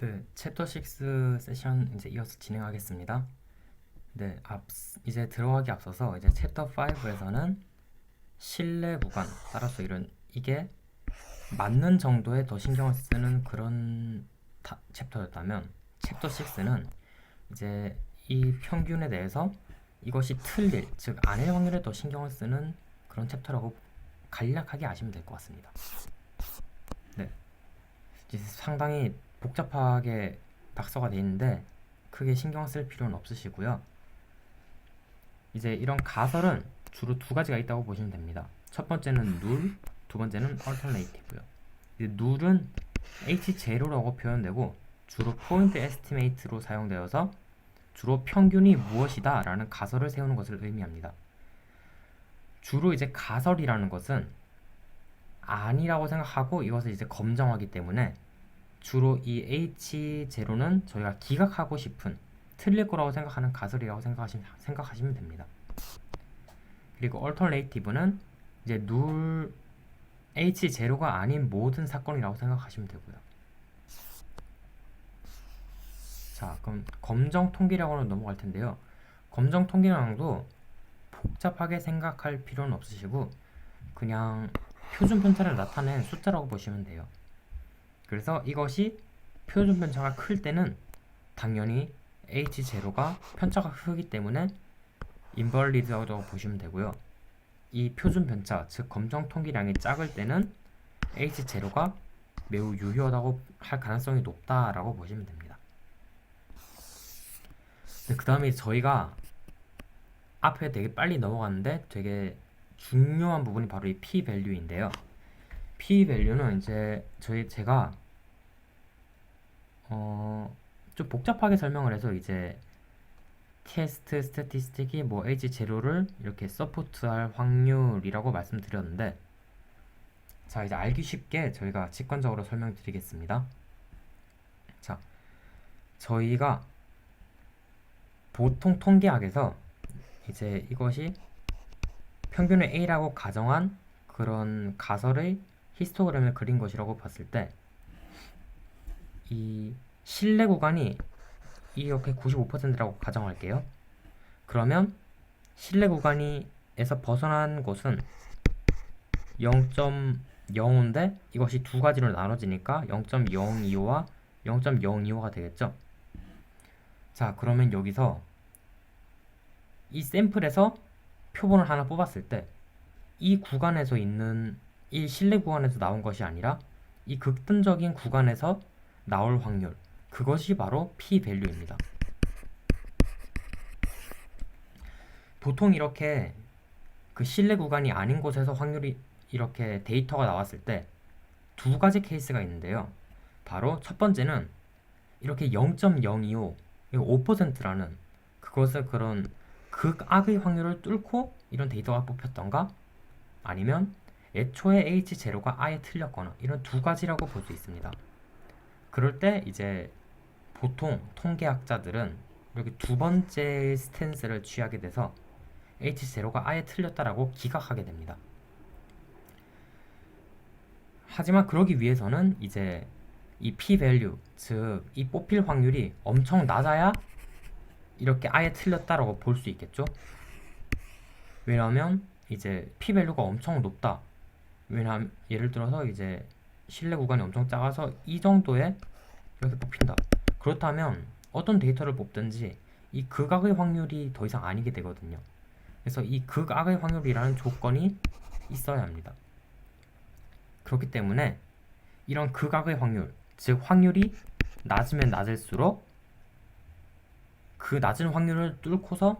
네, 챕터 6 세션 이제 이어서 진행하겠습니다. 네, 이제 들어가기 앞서서 이제 챕터 5에서는 실내 구간, 따라서 이게 맞는 정도의 더 신경을 쓰는 그런 챕터였다면 챕터 6는 이제 이 평균에 대해서 이것이 틀릴, 즉 아닐 확률에 더 신경을 쓰는 그런 챕터라고 간략하게 아시면 될 것 같습니다. 네, 이제 상당히 복잡하게 낙서가 되어 있는데 크게 신경 쓸 필요는 없으시고요. 이제 이런 가설은 주로 두 가지가 있다고 보시면 됩니다. 첫 번째는 null, 두 번째는 alternative요. null은 h0라고 표현되고 주로 포인트 에스티메이트로 사용되어서 주로 평균이 무엇이다 라는 가설을 세우는 것을 의미합니다. 주로 이제 가설이라는 것은 아니라고 생각하고 이것을 이제 검정하기 때문에 주로 이 H0는 저희가 기각하고 싶은 틀릴 거라고 생각하는 가설이라고 생각하시면 됩니다. 그리고 alternative는 이제 null H0가 아닌 모든 사건이라고 생각하시면 되고요. 자, 그럼 검정 통계량으로 넘어갈 텐데요. 검정 통계량도 복잡하게 생각할 필요는 없으시고 그냥 표준 편차를 나타낸 숫자라고 보시면 돼요. 그래서 이것이 표준 편차가 클 때는 당연히 H0가 편차가 크기 때문에 인벌리드라고 보시면 되고요. 이 표준 편차, 즉 검정 통계량이 작을 때는 H0가 매우 유효하다고 할 가능성이 높다라고 보시면 됩니다. 그 다음에 저희가 앞에 되게 빨리 넘어갔는데 되게 중요한 부분이 바로 이 p-value인데요. p-value는 이제 제가 좀 복잡하게 설명을 해서 이제 테스트 스태티스틱이 뭐 H0를 이렇게 서포트할 확률이라고 말씀드렸는데, 자 이제 알기 쉽게 저희가 직관적으로 설명드리겠습니다. 자, 저희가 보통 통계학에서 이제 이것이 평균을 A라고 가정한 그런 가설의 히스토그램을 그린 것이라고 봤을 때 이 신뢰 구간이 이렇게 95%라고 가정할게요. 그러면 신뢰 구간에서 벗어난 곳은 0.05인데 이것이 두 가지로 나눠지니까 0.025와 0.025가 되겠죠. 자, 그러면 여기서 이 샘플에서 표본을 하나 뽑았을 때 이 구간에서 있는 이 신뢰 구간에서 나온 것이 아니라 이 극단적인 구간에서 나올 확률, 그것이 바로 p-value입니다. 보통 이렇게 그 신뢰 구간이 아닌 곳에서 확률이 이렇게 데이터가 나왔을 때 두 가지 케이스가 있는데요. 바로 첫 번째는 이렇게 0.025, 5%라는 그것을 그런 극악의 확률을 뚫고 이런 데이터가 뽑혔던가, 아니면 애초에 H0가 아예 틀렸거나, 이런 두 가지라고 볼 수 있습니다. 그럴 때 이제 보통 통계학자들은 이렇게 두 번째 스탠스를 취하게 돼서 H0가 아예 틀렸다라고 기각하게 됩니다. 하지만 그러기 위해서는 이제 이 p-value, 즉 이 뽑힐 확률이 엄청 낮아야 이렇게 아예 틀렸다라고 볼 수 있겠죠. 왜냐하면 이제 p-value가 엄청 높다, 왜냐하면 예를 들어서 이제 신뢰 구간이 엄청 작아서 이 정도에 이렇게 뽑힌다, 그렇다면 어떤 데이터를 뽑든지 이 극악의 확률이 더 이상 아니게 되거든요. 그래서 이 극악의 확률이라는 조건이 있어야 합니다. 그렇기 때문에 이런 극악의 확률, 즉 확률이 낮으면 낮을수록 그 낮은 확률을 뚫고서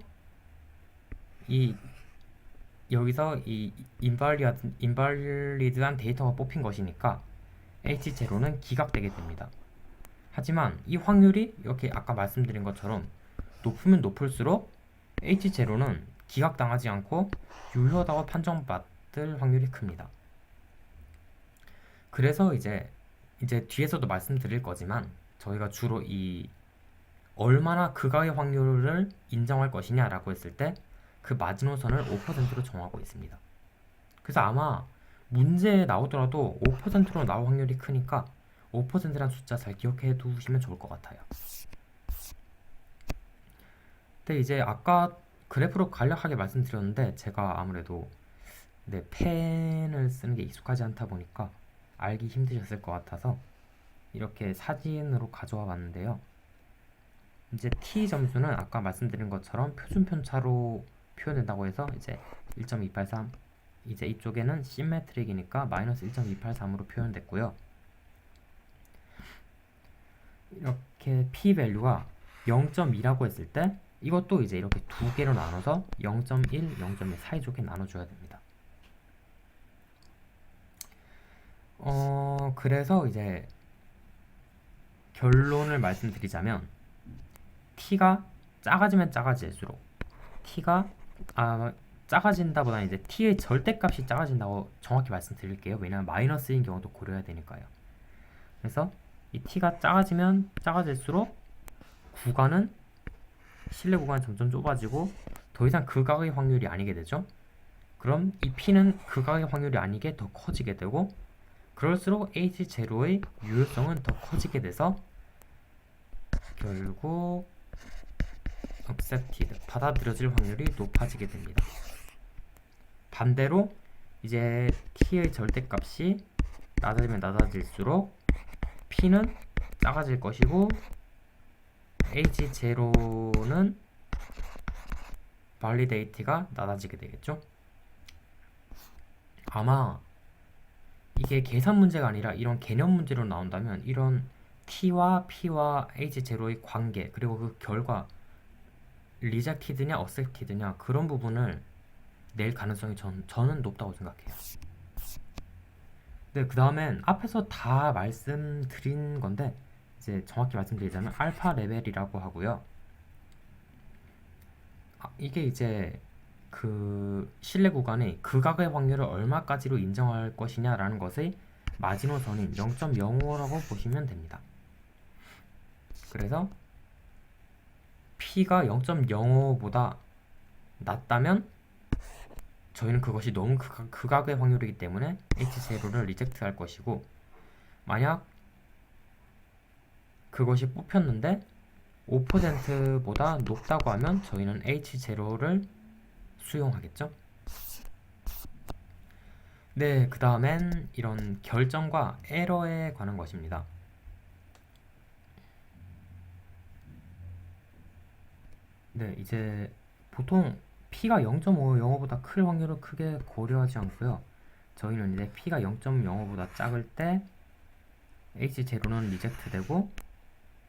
여기서 이 인발리드한 데이터가 뽑힌 것이니까 H0는 기각되게 됩니다. 하지만 이 확률이 이렇게 아까 말씀드린 것처럼 높으면 높을수록 H0는 기각당하지 않고 유효하다고 판정받을 확률이 큽니다. 그래서 이제 뒤에서도 말씀드릴 거지만 저희가 주로 이 얼마나 극악의 확률을 인정할 것이냐라고 했을 때 그 마지노선을 5%로 정하고 있습니다. 그래서 아마 문제에 나오더라도 5%로 나올 확률이 크니까 5%란 숫자 잘 기억해 두시면 좋을 것 같아요. 근데 이제 아까 그래프로 간략하게 말씀드렸는데 제가 아무래도 펜을 쓰는 게 익숙하지 않다 보니까 알기 힘드셨을 것 같아서 이렇게 사진으로 가져와 봤는데요. 이제 t 점수는 아까 말씀드린 것처럼 표준 편차로 표현된다고 해서 이제 1.283, 이제 이쪽에는 시메트릭이니까 마이너스 1.283으로 표현됐고요. 이렇게 p 밸류가 0.2라고 했을 때 이것도 이제 이렇게 두 개로 나눠서 0.1, 0.2 사이좋게 나눠줘야 됩니다. 그래서 이제 결론을 말씀드리자면 t가 작아지면 작아질수록 t가 작아진다보다는 이제 t의 절대값이 작아진다고 정확히 말씀드릴게요. 왜냐하면 마이너스인 경우도 고려해야 되니까요. 그래서 이 t가 작아지면 작아질수록 구간은 실내 구간이 점점 좁아지고 더 이상 극악의 확률이 아니게 되죠. 그럼 이 p는 극악의 확률이 아니게 더 커지게 되고 그럴수록 H0의 유효성은 더 커지게 돼서 결국 accepted, 받아들여질 확률이 높아지게 됩니다. 반대로 이제 t의 절대값이 낮아지면 낮아질수록 p는 작아질 것이고 H0는 validate가 낮아지게 되겠죠. 아마 이게 계산 문제가 아니라 이런 개념 문제로 나온다면 이런 t와 p와 H0의 관계 그리고 그 결과 rejected냐 accepted냐 그런 부분을 낼 가능성이 저는 높다고 생각해요. 네, 그 다음엔 앞에서 다 말씀드린 건데 이제 정확히 말씀드리자면 알파 레벨이라고 하고요. 이게 이제 그 실내 구간의 극악의 확률을 얼마까지로 인정할 것이냐라는 것의 마지노선인 0.05라고 보시면 됩니다. 그래서 P가 0.05보다 낮다면 저희는 그것이 너무 극악의 확률이기 때문에 H0를 리젝트 할 것이고 만약 그것이 뽑혔는데 5%보다 높다고 하면 저희는 H0를 수용하겠죠. 네, 그 다음엔 이런 결정과 에러에 관한 것입니다. 네, 이제 보통 P가 0.05보다 클 확률을 크게 고려하지 않고요. 저희는 이제 P가 0.05보다 작을 때 H0는 리젝트 되고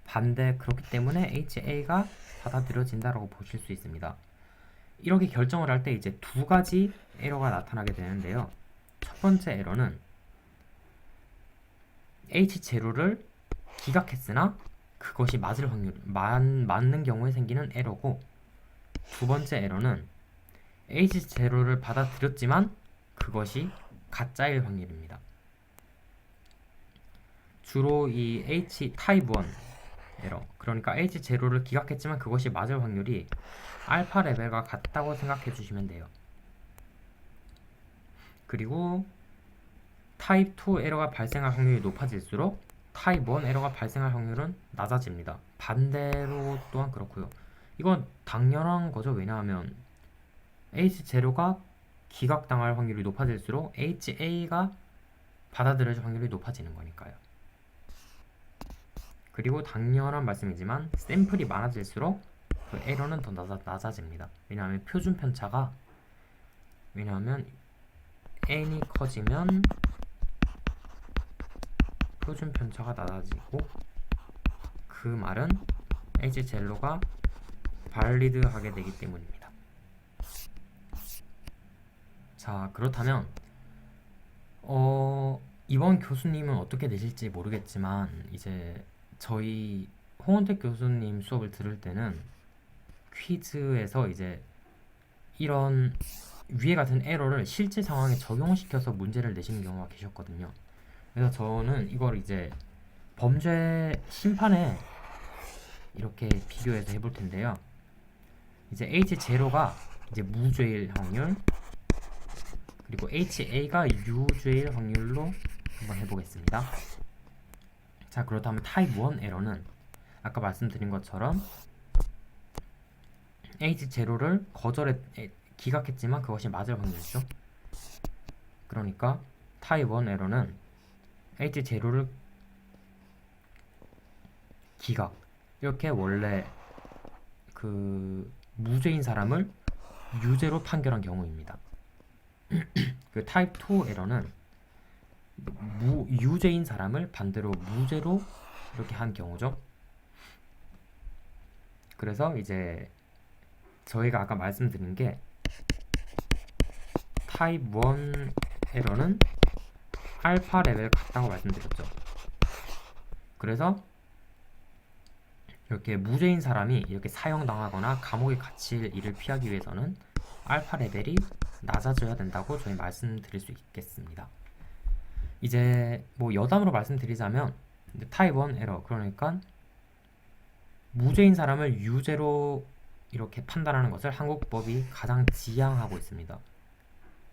반대 그렇기 때문에 HA가 받아들여진다라고 보실 수 있습니다. 이렇게 결정을 할 때 이제 두 가지 에러가 나타나게 되는데요. 첫 번째 에러는 H0를 기각했으나 그것이 맞을 확률, 맞는 경우에 생기는 에러고 두 번째 에러는 H0를 받아들였지만 그것이 가짜일 확률입니다. 주로 이 H 타입 1 에러, 그러니까 H0를 기각했지만 그것이 맞을 확률이 알파 레벨과 같다고 생각해 주시면 돼요. 그리고 타입 2 에러가 발생할 확률이 높아질수록 타입 1 에러가 발생할 확률은 낮아집니다. 반대로 또한 그렇고요. 이건 당연한 거죠. 왜냐하면 H0가 기각당할 확률이 높아질수록 HA가 받아들여질 확률이 높아지는 거니까요. 그리고 당연한 말씀이지만 샘플이 많아질수록 그 에러는 더 낮아집니다. 왜냐하면 표준 편차가 n이 커지면 표준 편차가 낮아지고 그 말은 H0가 발리드하게 되기 때문입니다. 자, 그렇다면 이번 교수님은 어떻게 되실지 모르겠지만 이제 저희 홍원택 교수님 수업을 들을 때는 퀴즈에서 이제 이런 위에 같은 에러를 실제 상황에 적용시켜서 문제를 내시는 경우가 계셨거든요. 그래서 저는 이걸 이제 범죄 심판에 이렇게 비교해서 해볼 텐데요. 이제 H0가 이제 무죄일 확률, 그리고 HA가 유죄일 확률로 한번 해보겠습니다. 자, 그렇다면 타입 1 에러는 아까 말씀드린 것처럼 H0를 기각했지만 그것이 맞을 확률이죠. 그러니까 타입 1 에러는 H0를 기각, 이렇게 원래 그 무죄인 사람을 유죄로 판결한 경우입니다. 그 타입 2 에러는 유죄인 사람을 반대로 무죄로 이렇게 한 경우죠. 그래서 이제 저희가 아까 말씀드린 게 타입 1 에러는 알파 레벨 같다고 말씀드렸죠. 그래서 이렇게 무죄인 사람이 이렇게 사형당하거나 감옥에 갇힐 일을 피하기 위해서는 알파 레벨이 낮아져야 된다고 저희 말씀드릴 수 있겠습니다. 이제 뭐 여담으로 말씀드리자면 타입 1 에러, 그러니까 무죄인 사람을 유죄로 이렇게 판단하는 것을 한국법이 가장 지향하고 있습니다.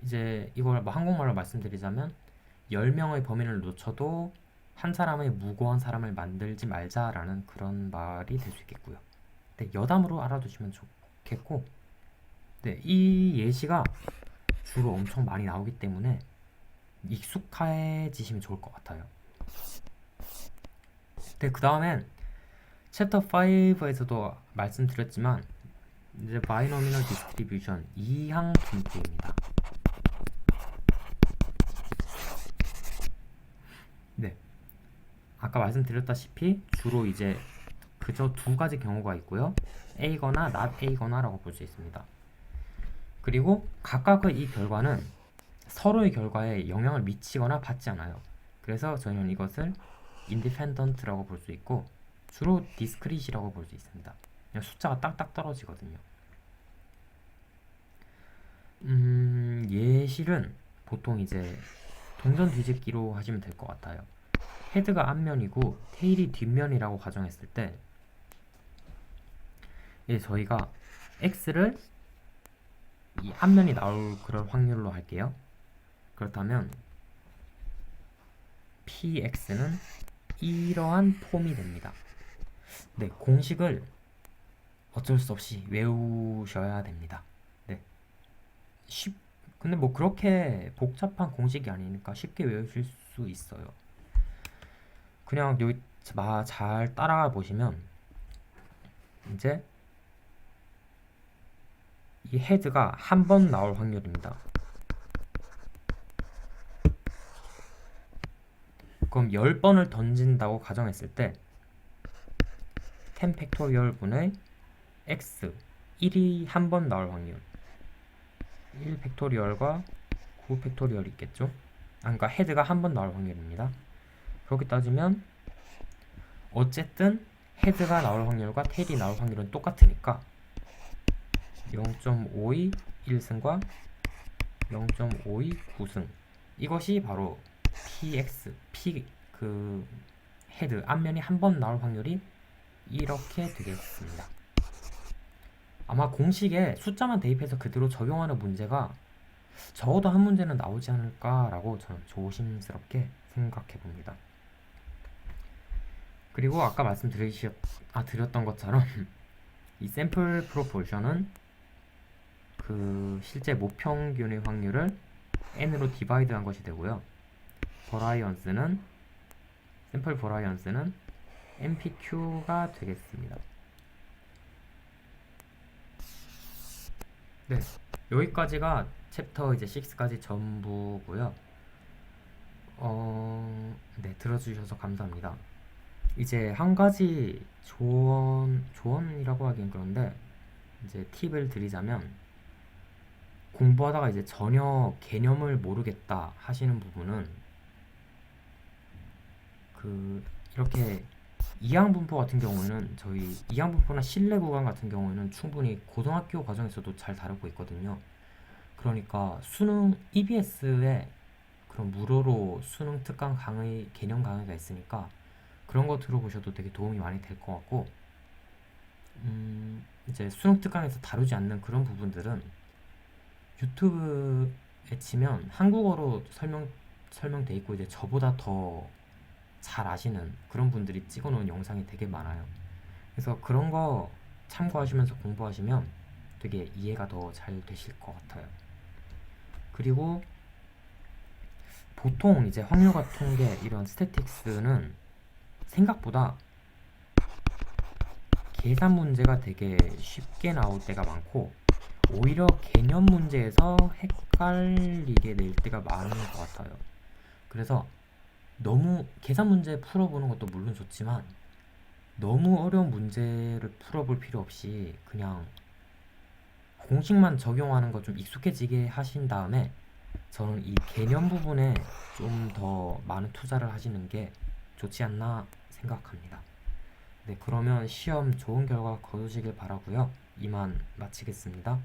이제 이걸 뭐 한국말로 말씀드리자면 10명의 범인을 놓쳐도 한 사람의 무고한 사람을 만들지 말자라는 그런 말이 될 수 있겠고요. 네, 여담으로 알아두시면 좋겠고, 네, 이 예시가 주로 엄청 많이 나오기 때문에 익숙해지시면 좋을 것 같아요. 네, 그 다음엔 챕터 5에서도 말씀드렸지만 이제 바이노미널 디스트리뷰션 이항 분포입니다. 네, 아까 말씀드렸다시피 주로 이제 그저 두 가지 경우가 있고요. A거나 not A거나라고 볼 수 있습니다. 그리고 각각의 이 결과는 서로의 결과에 영향을 미치거나 받지 않아요. 그래서 저희는 이것을 independent라고 볼 수 있고 주로 discrete이라고 볼 수 있습니다. 그냥 숫자가 딱딱 떨어지거든요. 예실은 보통 이제 동전 뒤집기로 하시면 될 것 같아요. 헤드가 앞면이고 테일이 뒷면이라고 가정했을 때 이제 저희가 x를 이 앞면이 나올 그럴 확률로 할게요. 그렇다면 px는 이러한 폼이 됩니다. 네, 공식을 어쩔 수 없이 외우셔야 됩니다. 네, 근데 뭐 그렇게 복잡한 공식이 아니니까 쉽게 외우실 수 있어요. 그냥 여기 잘 따라가 보시면 이제 이 헤드가 한 번 나올 확률입니다. 그럼 10번을 던진다고 가정했을 때 10 팩토리얼 분의 x 1이 한 번 나올 확률 1 팩토리얼과 9 팩토리얼이 있겠죠? 그러니까 헤드가 한 번 나올 확률입니다. 그렇게 따지면 어쨌든 헤드가 나올 확률과 테일이 나올 확률은 똑같으니까 0.52 1승과 0.52 9승, 이것이 바로 px, 그 헤드 앞면이 한 번 나올 확률이 이렇게 되겠습니다. 아마 공식에 숫자만 대입해서 그대로 적용하는 문제가 적어도 한 문제는 나오지 않을까라고 저는 조심스럽게 생각해 봅니다. 그리고 아까 드렸던 것처럼 이 샘플 프로포션은 그 실제 모평균의 확률을 n으로 디바이드한 것이 되고요. 샘플 버라이언스는 MPQ가 되겠습니다. 네, 여기까지가 챕터 이제 6까지 전부고요. 네, 들어주셔서 감사합니다. 이제 한 가지 조언이라고 하기엔 그런데 이제 팁을 드리자면, 공부하다가 이제 전혀 개념을 모르겠다 하시는 부분은 이렇게 이항분포 같은 경우에는 저희 이항분포나 실내 구간 같은 경우에는 충분히 고등학교 과정에서도 잘 다루고 있거든요. 그러니까 수능 EBS에 그런 무료로 수능 특강 강의, 개념 강의가 있으니까 그런 거 들어보셔도 되게 도움이 많이 될 것 같고, 이제 수능 특강에서 다루지 않는 그런 부분들은 유튜브에 치면 한국어로 설명돼 있고 이제 저보다 더 잘 아시는 그런 분들이 찍어놓은 영상이 되게 많아요. 그래서 그런 거 참고하시면서 공부하시면 되게 이해가 더 잘 되실 것 같아요. 그리고 보통 이제 확률과 통계 이런 스태틱스는 생각보다 계산 문제가 되게 쉽게 나올 때가 많고 오히려 개념 문제에서 헷갈리게 낼 때가 많은 것 같아요. 그래서 너무 계산 문제 풀어보는 것도 물론 좋지만 너무 어려운 문제를 풀어볼 필요 없이 그냥 공식만 적용하는 거 좀 익숙해지게 하신 다음에 저는 이 개념 부분에 좀 더 많은 투자를 하시는 게 좋지 않나 생각합니다. 네, 그러면 시험 좋은 결과 거두시길 바라고요. 이만 마치겠습니다.